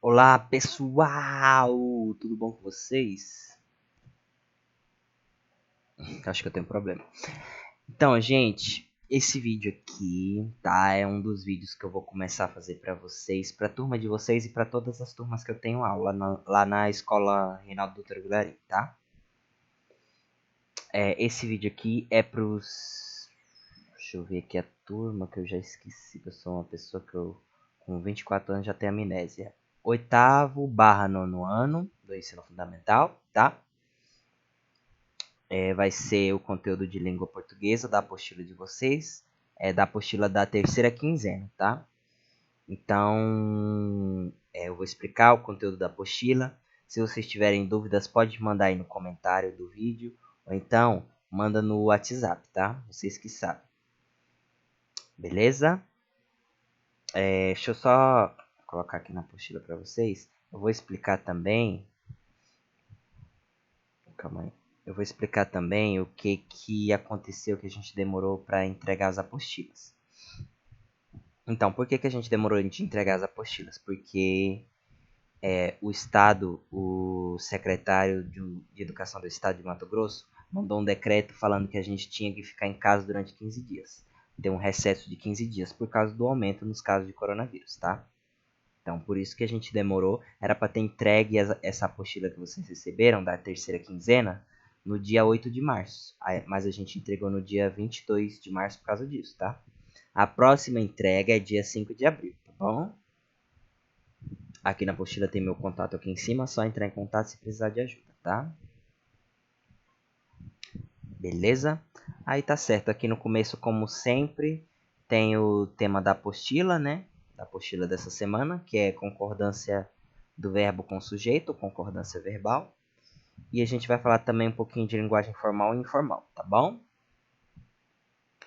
Olá pessoal, tudo bom com vocês? Acho que eu tenho um problema. Então, gente, esse vídeo aqui, tá? É um dos vídeos que eu vou começar a fazer para vocês, para a turma de vocês e para todas as turmas que eu tenho aula lá na escola Reinaldo Dutra Guilherme, tá? Esse vídeo aqui é pros... Deixa eu ver aqui a turma que eu já esqueci, que eu sou uma pessoa que eu com 24 anos já tenho amnésia. 8º/9º ano do ensino fundamental, tá? Vai ser o conteúdo de língua portuguesa da apostila de vocês, da apostila da terceira quinzena, tá? Então, eu vou explicar o conteúdo da apostila. Se vocês tiverem dúvidas, pode mandar aí no comentário do vídeo, ou então manda no WhatsApp, tá? Vocês que sabem. Beleza? Deixa eu só colocar aqui na apostila para vocês. Eu vou explicar também. Calma aí. Eu vou explicar também o que aconteceu que a gente demorou para entregar as apostilas. Então, por que a gente demorou de entregar as apostilas? Porque o secretário de Educação do Estado de Mato Grosso, mandou um decreto falando que a gente tinha que ficar em casa durante 15 dias. Ter um recesso de 15 dias por causa do aumento nos casos de coronavírus, tá? Então, por isso que a gente demorou. Era para ter entregue essa apostila que vocês receberam da terceira quinzena no dia 8 de março. Mas a gente entregou no dia 22 de março por causa disso, tá? A próxima entrega é dia 5 de abril, tá bom? Aqui na apostila tem meu contato aqui em cima, só entrar em contato se precisar de ajuda, tá? Beleza? Aí tá certo, aqui no começo, como sempre, tem o tema da apostila, né? Da apostila dessa semana, que é concordância do verbo com o sujeito, concordância verbal. E a gente vai falar também um pouquinho de linguagem formal e informal, tá bom?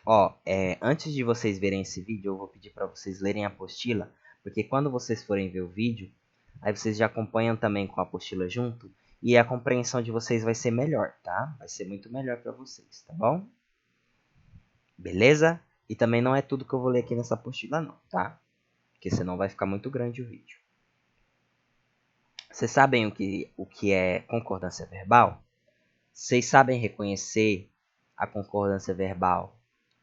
Ó, antes de vocês verem esse vídeo, eu vou pedir para vocês lerem a apostila, porque quando vocês forem ver o vídeo, aí vocês já acompanham também com a apostila junto, e a compreensão de vocês vai ser melhor, tá? Vai ser muito melhor para vocês, tá bom? Beleza? E também não é tudo que eu vou ler aqui nessa apostila não, tá? Porque senão vai ficar muito grande o vídeo. Vocês sabem o que é concordância verbal? Vocês sabem reconhecer a concordância verbal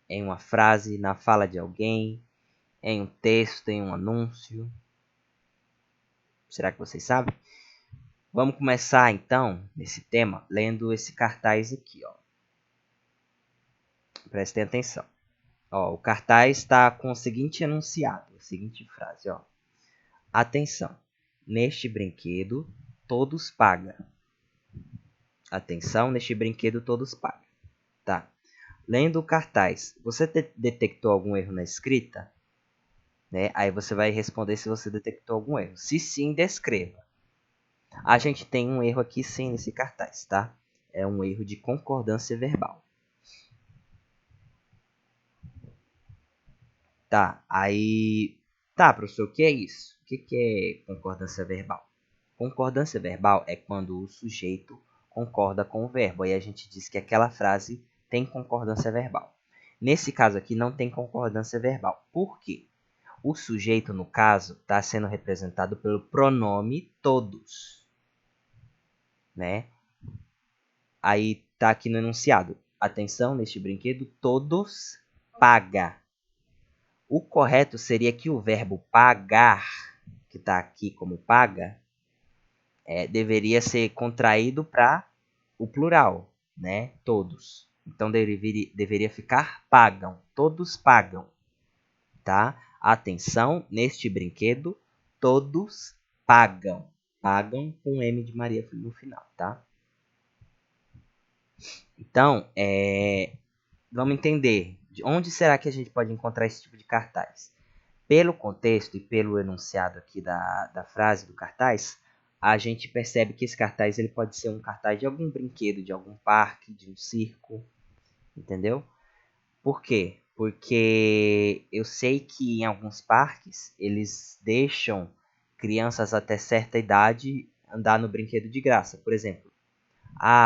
em uma frase, na fala de alguém, em um texto, em um anúncio? Será que vocês sabem? Vamos começar então nesse tema lendo esse cartaz aqui, ó. Prestem atenção. Ó, o cartaz está com o seguinte enunciado, a seguinte frase, ó. Atenção, neste brinquedo todos pagam. Atenção, neste brinquedo todos pagam. Tá. Lendo o cartaz, você detectou algum erro na escrita? Né? Aí você vai responder se você detectou algum erro. Se sim, descreva. A gente tem um erro aqui sim nesse cartaz, tá? É um erro de concordância verbal. Tá, aí... Tá, professor, o que é isso? O que é concordância verbal? Concordância verbal é quando o sujeito concorda com o verbo. Aí a gente diz que aquela frase tem concordância verbal. Nesse caso aqui não tem concordância verbal. Por quê? O sujeito, no caso, está sendo representado pelo pronome todos, né? Aí tá aqui no enunciado. Atenção, neste brinquedo, todos paga. O correto seria que o verbo pagar, que está aqui como paga, deveria ser contraído para o plural, né? Todos. Então deveria ficar pagam. Todos pagam, tá? Atenção, neste brinquedo, todos pagam. Pagam com M de Maria no final, tá? Então, vamos entender. De onde será que a gente pode encontrar esse tipo de cartaz? Pelo contexto e pelo enunciado aqui da frase do cartaz, a gente percebe que esse cartaz ele pode ser um cartaz de algum brinquedo, de algum parque, de um circo, entendeu? Por quê? Porque eu sei que em alguns parques eles deixam crianças até certa idade andar no brinquedo de graça. Por exemplo,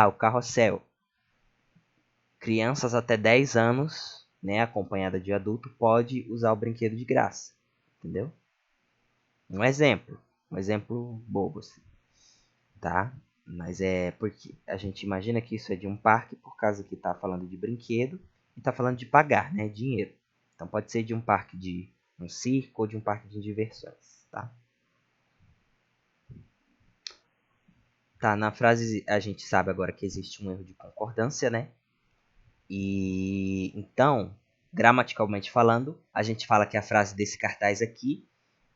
o carrossel. Crianças até 10 anos, né, acompanhada de adulto, pode usar o brinquedo de graça, entendeu? Um exemplo. Um exemplo bobo, assim, tá? Mas é porque a gente imagina que isso é de um parque por causa que está falando de brinquedo e está falando de pagar, né? Dinheiro. Então pode ser de um parque de um circo ou de um parque de diversões, tá? Tá, na frase a gente sabe agora que existe um erro de concordância, né? E então, gramaticalmente falando, a gente fala que a frase desse cartaz aqui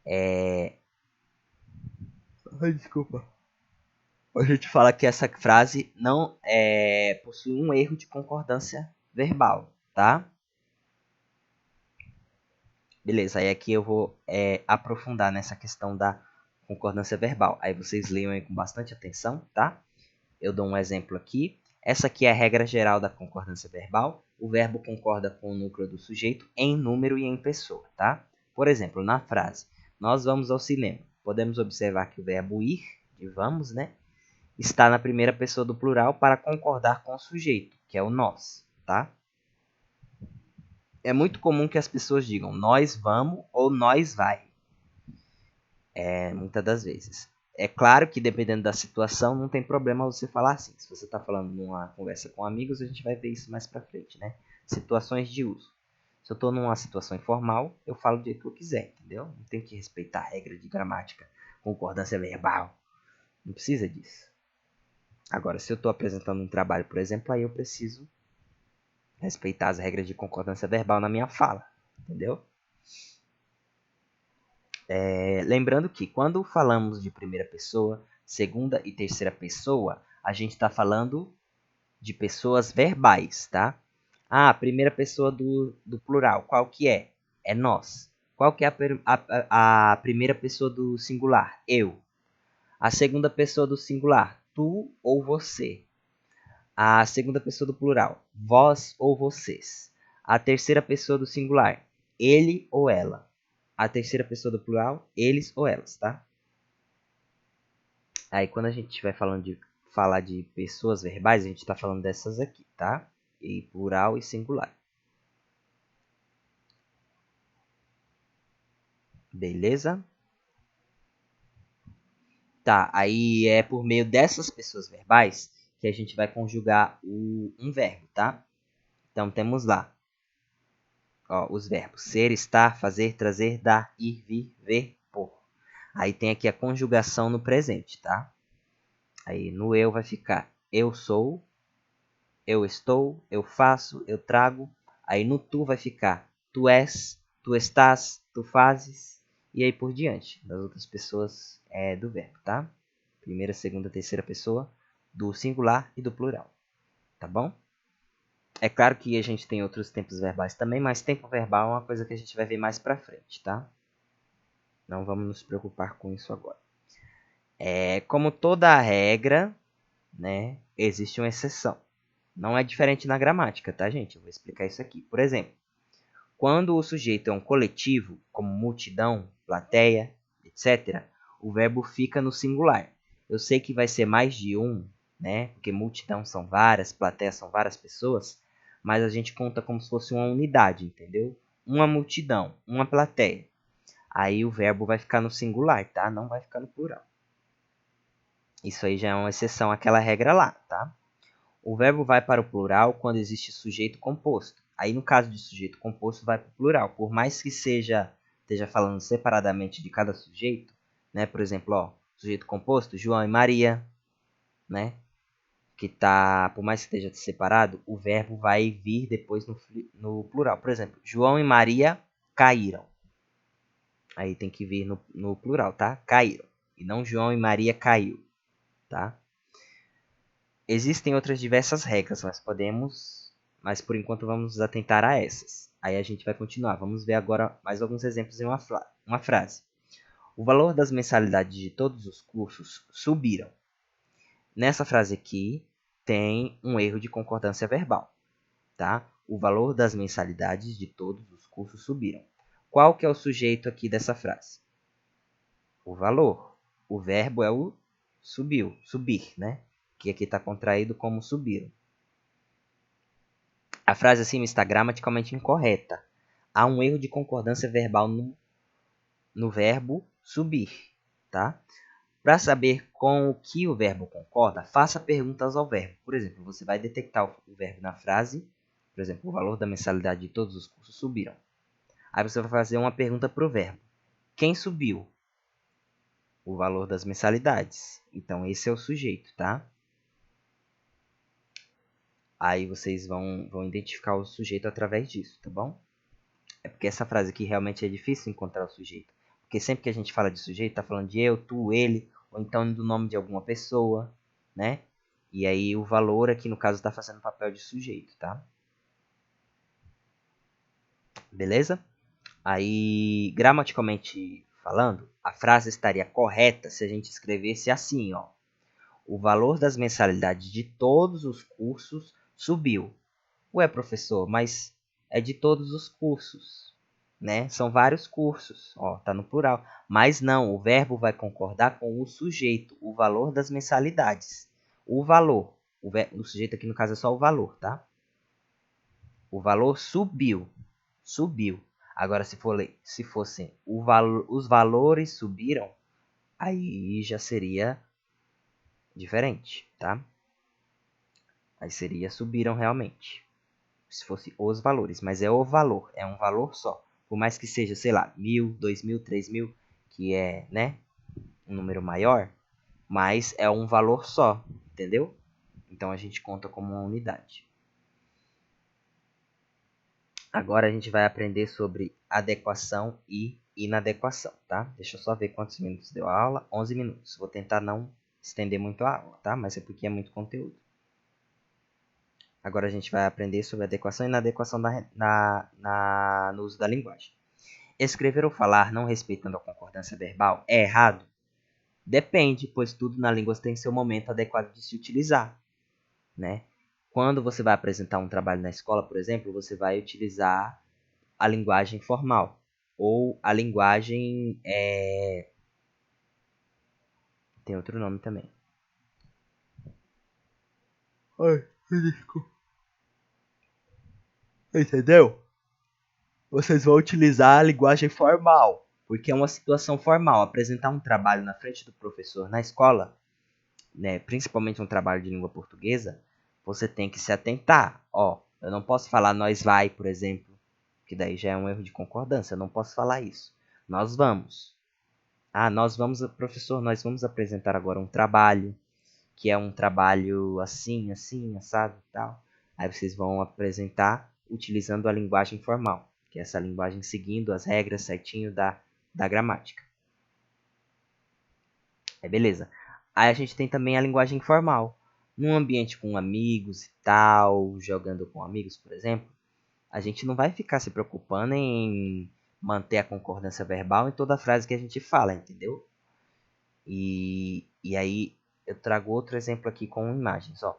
é. Ai, desculpa. A gente fala que essa frase não possui um erro de concordância verbal, tá? Beleza, aí aqui eu vou aprofundar nessa questão da concordância verbal. Aí vocês leiam aí com bastante atenção, tá? Eu dou um exemplo aqui. Essa aqui é a regra geral da concordância verbal. O verbo concorda com o núcleo do sujeito em número e em pessoa, tá? Por exemplo, na frase, nós vamos ao cinema. Podemos observar que o verbo ir, de vamos, né? Está na primeira pessoa do plural para concordar com o sujeito, que é o nós, tá? É muito comum que as pessoas digam nós vamos ou nós vai, muitas das vezes. É claro que dependendo da situação não tem problema você falar assim. Se você está falando numa conversa com amigos, a gente vai ver isso mais para frente, né? Situações de uso. Se eu estou numa situação informal, eu falo do jeito que eu quiser, entendeu? Não tem que respeitar a regra de gramática, concordância verbal. Não precisa disso. Agora, se eu estou apresentando um trabalho, por exemplo, aí eu preciso respeitar as regras de concordância verbal na minha fala, entendeu? Lembrando que quando falamos de primeira pessoa, segunda e terceira pessoa, a gente está falando de pessoas verbais, tá? Ah, primeira pessoa do plural, qual que é? É nós. Qual que é a primeira pessoa do singular? Eu. A segunda pessoa do singular, tu ou você. A segunda pessoa do plural, vós ou vocês. A terceira pessoa do singular, ele ou ela. A terceira pessoa do plural, eles ou elas, tá? Aí quando a gente estiver falando de falar de pessoas verbais, a gente está falando dessas aqui, tá? E plural e singular. Beleza? Tá, aí é por meio dessas pessoas verbais que a gente vai conjugar um verbo, tá? Então temos lá, ó, os verbos ser, estar, fazer, trazer, dar, ir, vir, ver, pôr. Aí tem aqui a conjugação no presente, tá? Aí no eu vai ficar eu sou, eu estou, eu faço, eu trago. Aí no tu vai ficar tu és, tu estás, tu fazes. E aí por diante, das outras pessoas do verbo, tá? Primeira, segunda, terceira pessoa, do singular e do plural, tá bom? É claro que a gente tem outros tempos verbais também, mas tempo verbal é uma coisa que a gente vai ver mais pra frente, tá? Não vamos nos preocupar com isso agora. Como toda regra, né, existe uma exceção. Não é diferente na gramática, tá, gente? Eu vou explicar isso aqui. Por exemplo, quando o sujeito é um coletivo, como multidão, plateia, etc., o verbo fica no singular. Eu sei que vai ser mais de um, né? Porque multidão são várias, plateia são várias pessoas, mas a gente conta como se fosse uma unidade, entendeu? Uma multidão, uma plateia. Aí o verbo vai ficar no singular, tá? Não vai ficar no plural. Isso aí já é uma exceção àquela regra lá, tá? O verbo vai para o plural quando existe sujeito composto. Aí, no caso de sujeito composto, vai para o plural. Por mais que esteja falando separadamente de cada sujeito, né? Por exemplo, ó, sujeito composto, João e Maria, né? Que tá, por mais que esteja separado, o verbo vai vir depois no plural. Por exemplo, João e Maria caíram. Aí tem que vir no plural, tá? Caíram. E não João e Maria caiu, tá? Existem outras diversas regras, mas por enquanto vamos nos atentar a essas. Aí a gente vai continuar. Vamos ver agora mais alguns exemplos em uma frase. O valor das mensalidades de todos os cursos subiram. Nessa frase aqui tem um erro de concordância verbal, tá? O valor das mensalidades de todos os cursos subiram. Qual que é o sujeito aqui dessa frase? O valor. O verbo é o subiu, subir, né? Que aqui está contraído como subiram. A frase acima está gramaticalmente incorreta. Há um erro de concordância verbal no verbo subir. tá? Para saber com o que o verbo concorda, faça perguntas ao verbo. Por exemplo, você vai detectar o verbo na frase, por exemplo, o valor da mensalidade de todos os cursos subiram. Aí você vai fazer uma pergunta para o verbo. Quem subiu? O valor das mensalidades. Então, esse é o sujeito, tá? Aí vocês vão identificar o sujeito através disso, tá bom? É porque essa frase aqui realmente é difícil encontrar o sujeito. Porque sempre que a gente fala de sujeito, tá falando de eu, tu, ele, ou então do nome de alguma pessoa, né? E aí o valor aqui, no caso, está fazendo papel de sujeito, tá? Beleza? Aí, gramaticalmente falando, a frase estaria correta se a gente escrevesse assim, ó. O valor das mensalidades de todos os cursos subiu. Ué, professor, mas é de todos os cursos, né? São vários cursos, ó, tá no plural. Mas não, o verbo vai concordar com o sujeito, o valor das mensalidades. O valor, o sujeito aqui no caso é só o valor, tá? O valor subiu, subiu. Agora, se fossem os valores subiram, aí já seria diferente, tá? Aí seria subiram realmente. Se fosse os valores, mas é o valor, é um valor só. Por mais que seja, sei lá, 1.000, 2.000, 3.000, que é, né, um número maior, mas é um valor só, entendeu? Então a gente conta como uma unidade. Agora a gente vai aprender sobre adequação e inadequação, tá? Deixa eu só ver quantos minutos deu a aula. 11 minutos. Vou tentar não estender muito a aula, tá? Mas é porque é muito conteúdo. Agora a gente vai aprender sobre adequação e inadequação no uso da linguagem. Escrever ou falar não respeitando a concordância verbal é errado? Depende, pois tudo na língua tem seu momento adequado de se utilizar, né? Quando você vai apresentar um trabalho na escola, por exemplo, você vai utilizar a linguagem formal ou a linguagem tem outro nome também. Ai, desculpa. Entendeu? Vocês vão utilizar a linguagem formal, porque é uma situação formal. Apresentar um trabalho na frente do professor na escola, né, principalmente um trabalho de língua portuguesa, você tem que se atentar. Ó, eu não posso falar nós vai, por exemplo, que daí já é um erro de concordância. Eu não posso falar isso. Nós vamos. Ah, nós vamos, professor, nós vamos apresentar agora um trabalho, que é um trabalho assim, assim, assado e tal. Aí vocês vão apresentar utilizando a linguagem formal, que é essa linguagem seguindo as regras certinho da gramática. Beleza. Aí a gente tem também a linguagem informal. Num ambiente com amigos e tal, jogando com amigos, por exemplo, a gente não vai ficar se preocupando em manter a concordância verbal em toda frase que a gente fala, entendeu? E aí eu trago outro exemplo aqui com imagens, ó.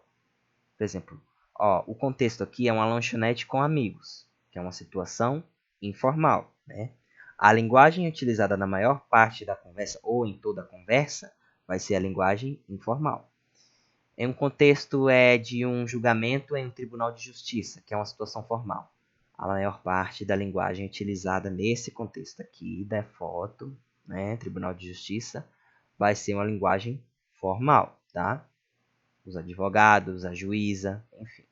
Por exemplo, ó, o contexto aqui é uma lanchonete com amigos, que é uma situação informal, né? A linguagem utilizada na maior parte da conversa ou em toda a conversa vai ser a linguagem informal. Em um contexto de um julgamento em um tribunal de justiça, que é uma situação formal. A maior parte da linguagem utilizada nesse contexto aqui da foto, né, tribunal de justiça, vai ser uma linguagem formal, tá? Os advogados, a juíza, enfim.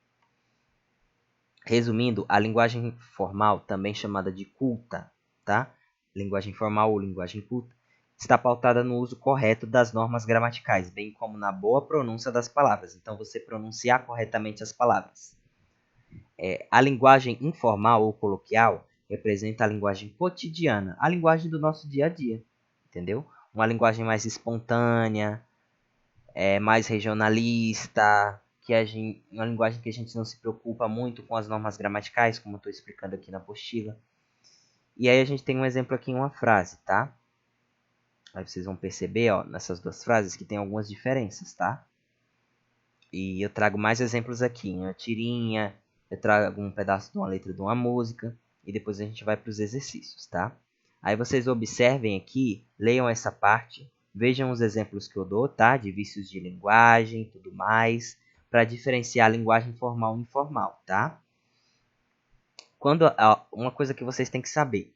Resumindo, a linguagem formal, também chamada de culta, tá? Linguagem formal ou linguagem culta, está pautada no uso correto das normas gramaticais, bem como na boa pronúncia das palavras. Então, você pronunciar corretamente as palavras. A linguagem informal ou coloquial representa a linguagem cotidiana, a linguagem do nosso dia a dia, entendeu? Uma linguagem mais espontânea, mais regionalista, uma linguagem que a gente não se preocupa muito com as normas gramaticais, como eu estou explicando aqui na apostila. E aí a gente tem um exemplo aqui em uma frase, tá? Aí vocês vão perceber, ó, nessas duas frases que tem algumas diferenças, tá? E eu trago mais exemplos aqui, uma tirinha, eu trago um pedaço de uma letra de uma música, e depois a gente vai para os exercícios, tá? Aí vocês observem aqui, leiam essa parte, vejam os exemplos que eu dou, tá? De vícios de linguagem e tudo mais, para diferenciar a linguagem formal e informal, tá? Uma coisa que vocês têm que saber,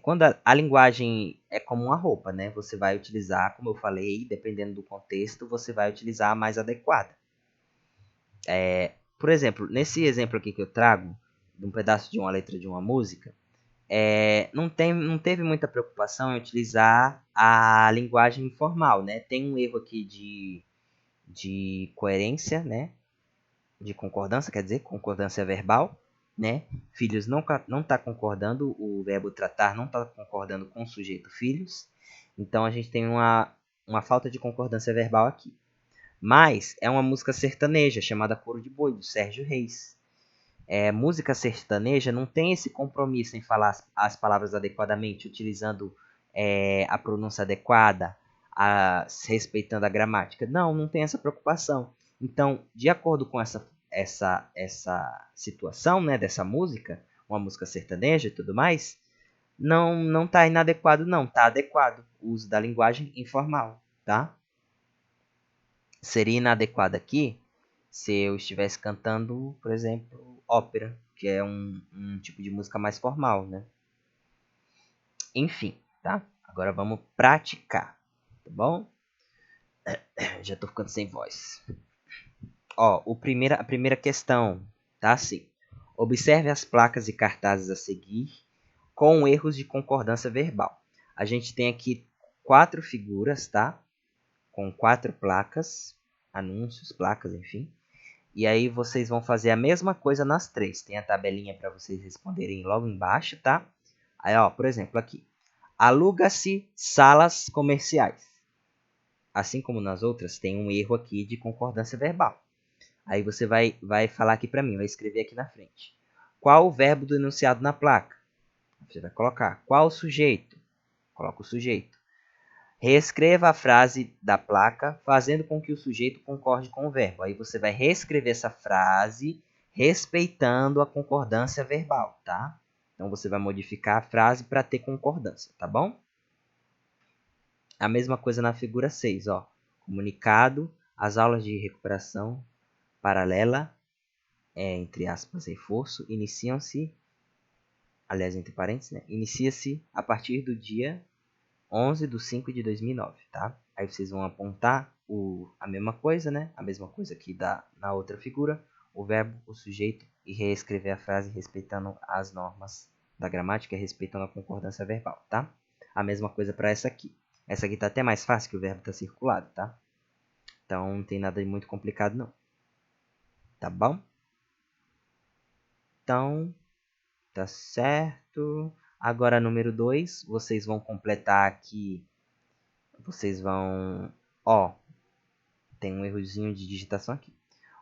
Quando a linguagem é como uma roupa, né? Você vai utilizar, como eu falei, dependendo do contexto, você vai utilizar a mais adequada. Por exemplo, nesse exemplo aqui que eu trago, de um pedaço de uma letra de uma música, não teve muita preocupação em utilizar a linguagem informal, né? Tem um erro aqui de coerência, né? De concordância, quer dizer, concordância verbal, né? Filhos não tá concordando, o verbo tratar não está concordando com o sujeito filhos. Então a gente tem uma falta de concordância verbal aqui. Mas é uma música sertaneja chamada Coro de Boi, do Sérgio Reis. Música sertaneja não tem esse compromisso em falar as palavras adequadamente, utilizando a pronúncia adequada, respeitando a gramática. Não tem essa preocupação. Então, de acordo com essa situação, né, dessa música, uma música sertaneja e tudo mais, não está inadequado, não. Está adequado o uso da linguagem informal, tá? Seria inadequado aqui se eu estivesse cantando, por exemplo, ópera, que é um tipo de música mais formal, né? Enfim, tá? Agora vamos praticar, tá bom? Já tô ficando sem voz. Ó, a primeira questão, tá assim. Observe as placas e cartazes a seguir com erros de concordância verbal. A gente tem aqui 4 figuras, tá? Com 4 placas, anúncios, placas, enfim. E aí vocês vão fazer a mesma coisa nas 3. Tem a tabelinha para vocês responderem logo embaixo, tá? Aí, ó, por exemplo, aqui. Aluga-se salas comerciais. Assim como nas outras, tem um erro aqui de concordância verbal. Aí você vai falar aqui para mim, vai escrever aqui na frente. Qual o verbo do enunciado na placa? Você vai colocar. Qual o sujeito? Coloca o sujeito. Reescreva a frase da placa, fazendo com que o sujeito concorde com o verbo. Aí você vai reescrever essa frase, respeitando a concordância verbal, tá? Então você vai modificar a frase para ter concordância, tá bom? A mesma coisa na figura 6, ó. Comunicado, as aulas de recuperação paralela, entre aspas, reforço, iniciam-se, aliás, entre parênteses, né? Inicia-se a partir do dia 11/5/2009, tá? Aí vocês vão apontar a mesma coisa, né? A mesma coisa que na outra figura, o verbo, o sujeito, e reescrever a frase respeitando as normas da gramática, respeitando a concordância verbal, tá? A mesma coisa para essa aqui. Essa aqui tá até mais fácil que o verbo tá circulado, tá? Então não tem nada de muito complicado não. Tá bom? Então, tá certo. Agora, número 2, vocês vão completar aqui. Vocês vão... Ó, tem um errozinho de digitação aqui.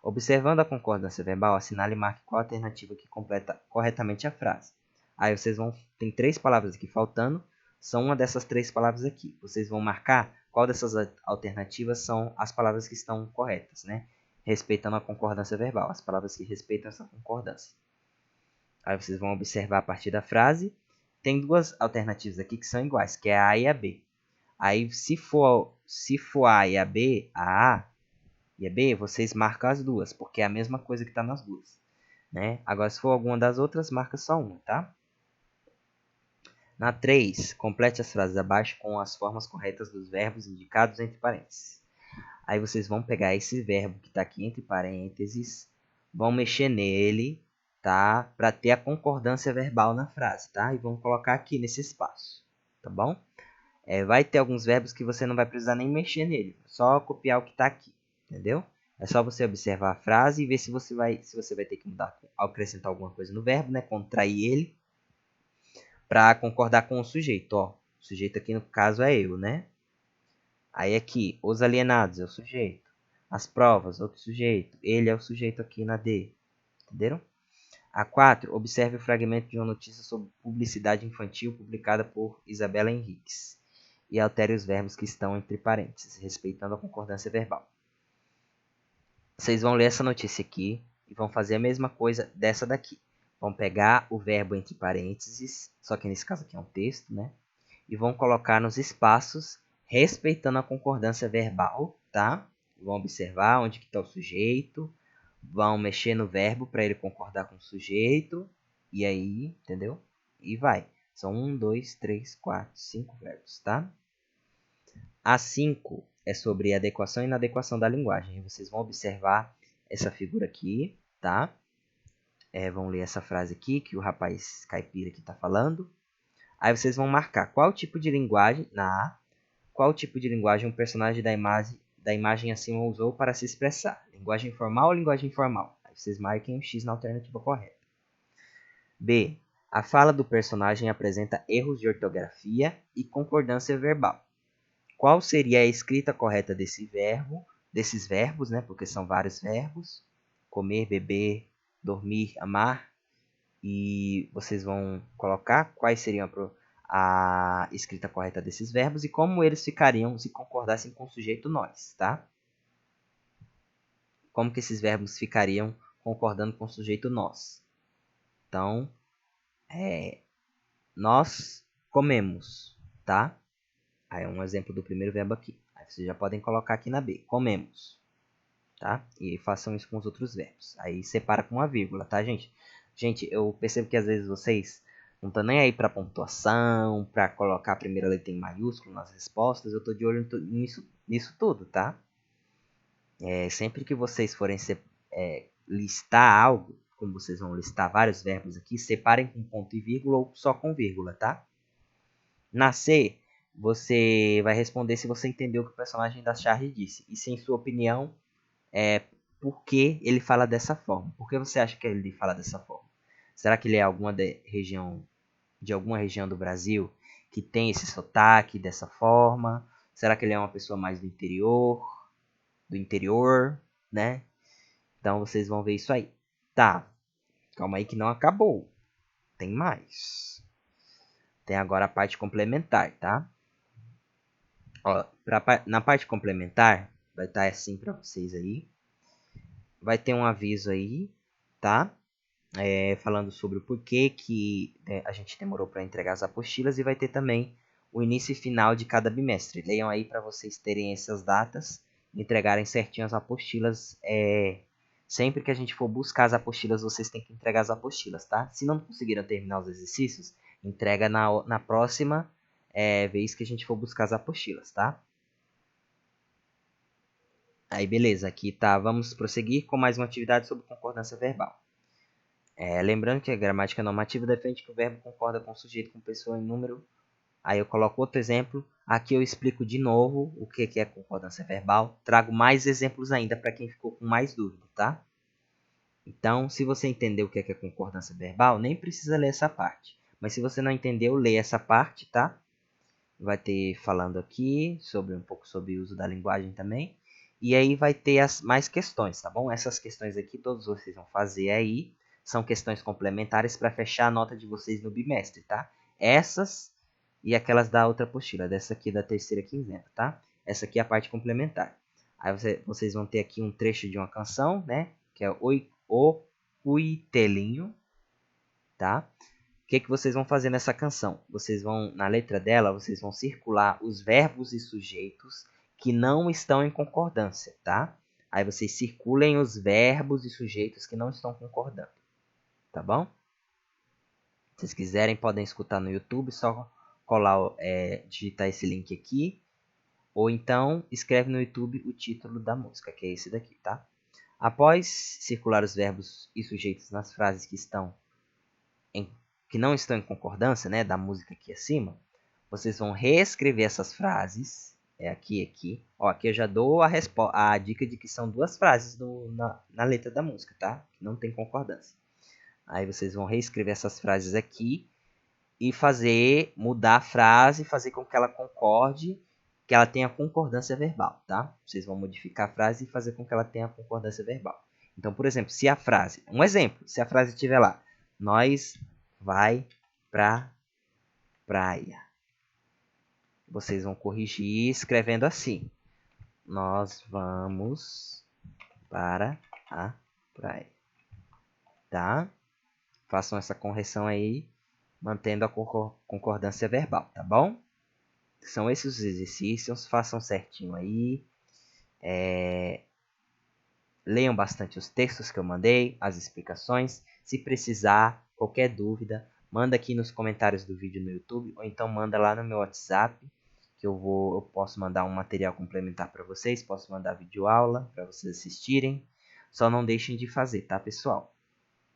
Observando a concordância verbal, assinale e marque qual alternativa que completa corretamente a frase. Aí vocês vão... Tem 3 palavras aqui faltando. São uma dessas 3 palavras aqui. Vocês vão marcar qual dessas alternativas são as palavras que estão corretas, né? Respeitando a concordância verbal. As palavras que respeitam essa concordância. Aí vocês vão observar a partir da frase. Tem 2 alternativas aqui que são iguais, que é a A e a B. Aí, se for A e a B, a A e a B, vocês marcam as duas, porque é a mesma coisa que está nas duas. Né? Agora, se for alguma das outras, marca só uma, tá? Na 3, complete as frases abaixo com as formas corretas dos verbos indicados entre parênteses. Aí vocês vão pegar esse verbo que está aqui entre parênteses, vão mexer nele, tá? Para ter a concordância verbal na frase, tá? E vão colocar aqui nesse espaço, tá bom? Vai ter alguns verbos que você não vai precisar nem mexer nele, só copiar o que está aqui, entendeu? É só você observar a frase e ver se você vai ter que mudar, acrescentar alguma coisa no verbo, né? Contrair ele para concordar com o sujeito. Ó, o sujeito aqui no caso é eu, né? Aí aqui, os alienados é o sujeito. As provas, outro sujeito. Ele é o sujeito aqui na D. Entenderam? A 4, observe o fragmento de uma notícia sobre publicidade infantil publicada por Isabela Henriques. E altere os verbos que estão entre parênteses, respeitando a concordância verbal. Vocês vão ler essa notícia aqui e vão fazer a mesma coisa dessa daqui. Vão pegar o verbo entre parênteses, só que nesse caso aqui é um texto, né? E vão colocar nos espaços, respeitando a concordância verbal, tá? Vão observar onde que está o sujeito, vão mexer no verbo para ele concordar com o sujeito, e aí, entendeu? E vai. São 1, 2, 3, 4, 5 verbos, tá? A 5 é sobre adequação e inadequação da linguagem. Vocês vão observar essa figura aqui, tá? Vão ler essa frase aqui que o rapaz caipira aqui está falando. Aí vocês vão marcar qual tipo de linguagem, na A, qual tipo de linguagem o personagem da imagem acima usou para se expressar. Linguagem formal ou linguagem informal? Aí vocês marquem o X na alternativa correta. B. A fala do personagem apresenta erros de ortografia e concordância verbal. Qual seria a escrita correta desses verbos, né? Porque são vários verbos. Comer, beber, dormir, amar. E vocês vão colocar quais seriam a escrita correta desses verbos e como eles ficariam se concordassem com o sujeito nós, tá? Como que esses verbos ficariam concordando com o sujeito nós. Então, nós comemos, tá? Aí é um exemplo do primeiro verbo aqui. Aí vocês já podem colocar aqui na B, comemos, tá? E façam isso com os outros verbos. Aí separa com uma vírgula, tá, gente? Gente, eu percebo que às vezes vocês não estão nem aí para pontuação, para colocar a primeira letra em maiúsculo nas respostas. Eu tô de olho nisso tudo, tá? Sempre que vocês forem listar algo, como vocês vão listar vários verbos aqui, separem com ponto e vírgula ou só com vírgula, tá? Na C, você vai responder se você entendeu o que o personagem da Charlie disse. E se, em sua opinião, por que ele fala dessa forma? Por que você acha que ele fala dessa forma? Será que ele é de alguma região do Brasil que tem esse sotaque dessa forma? Será que ele é uma pessoa mais do interior, né? Então vocês vão ver isso aí. Tá, calma aí que não acabou. Tem mais. Tem agora a parte complementar, tá? Ó, na parte complementar, vai estar assim para vocês aí. Vai ter um aviso aí, tá? Falando sobre o porquê que a gente demorou para entregar as apostilas e vai ter também o início e final de cada bimestre. Leiam aí para vocês terem essas datas e entregarem certinho as apostilas. Sempre que a gente for buscar as apostilas, vocês têm que entregar as apostilas, tá? Se não conseguiram terminar os exercícios, entrega na próxima vez que a gente for buscar as apostilas, tá? Aí beleza, aqui tá. Vamos prosseguir com mais uma atividade sobre concordância verbal. Lembrando que a gramática normativa defende que o verbo concorda com o sujeito, com pessoa em número. Aí eu coloco outro exemplo. Aqui eu explico de novo o que é concordância verbal. Trago mais exemplos ainda para quem ficou com mais dúvida, tá? Então, se você entendeu o que é concordância verbal, nem precisa ler essa parte. Mas se você não entendeu, lê essa parte, tá? Vai ter falando aqui um pouco sobre o uso da linguagem também. E aí vai ter mais questões, tá bom? Essas questões aqui todos vocês vão fazer aí. São questões complementares para fechar a nota de vocês no bimestre, tá? Essas e aquelas da outra apostila, dessa aqui da terceira quinzena, tá? Essa aqui é a parte complementar. Aí vocês vão ter aqui um trecho de uma canção, né? Que é o Cuitelinho, tá? O que vocês vão fazer nessa canção? Vocês vão, na letra dela, vocês vão circular os verbos e sujeitos que não estão em concordância, tá? Aí vocês circulem os verbos e sujeitos que não estão concordando, tá bom? Se vocês quiserem, podem escutar no YouTube, só colar, digitar esse link aqui. Ou então, escreve no YouTube o título da música, que é esse daqui, tá? Após circular os verbos e sujeitos nas frases que não estão em concordância, né, da música aqui acima, vocês vão reescrever essas frases. Aqui. Ó, aqui eu já dou a dica de que são duas frases na letra da música, tá? Que não tem concordância. Aí vocês vão reescrever essas frases aqui e mudar a frase, fazer com que ela concorde, que ela tenha concordância verbal, tá? Vocês vão modificar a frase e fazer com que ela tenha concordância verbal. Então, por exemplo, se a frase estiver lá, nós vai pra praia. Vocês vão corrigir escrevendo assim: nós vamos para a praia. Tá? Façam essa correção aí, mantendo a concordância verbal, tá bom? São esses os exercícios, façam certinho aí. Leiam bastante os textos que eu mandei, as explicações. Se precisar, qualquer dúvida, manda aqui nos comentários do vídeo no YouTube, ou então manda lá no meu WhatsApp, que eu posso mandar um material complementar para vocês, posso mandar videoaula para vocês assistirem. Só não deixem de fazer, tá, pessoal?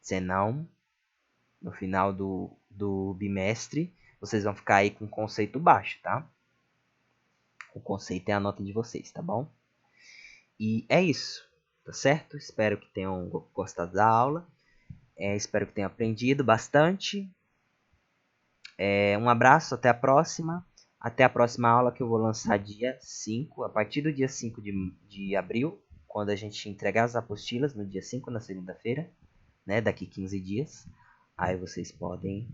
Senão, no final do bimestre, vocês vão ficar aí com conceito baixo, tá? O conceito é a nota de vocês, tá bom? E é isso, tá certo? Espero que tenham gostado da aula. Espero que tenham aprendido bastante. Um abraço, até a próxima. Até a próxima aula que eu vou lançar dia 5, a partir do dia 5 de abril, quando a gente entregar as apostilas, no dia 5, na segunda-feira, né, daqui 15 dias. Aí vocês podem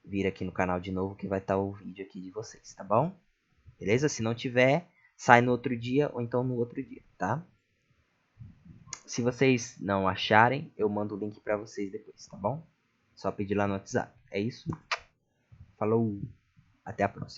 vir aqui no canal de novo que vai estar o vídeo aqui de vocês, tá bom? Beleza? Se não tiver, sai no outro dia ou então no outro dia, tá? Se vocês não acharem, eu mando o link para vocês depois, tá bom? Só pedir lá no WhatsApp. É isso? Falou! Até a próxima.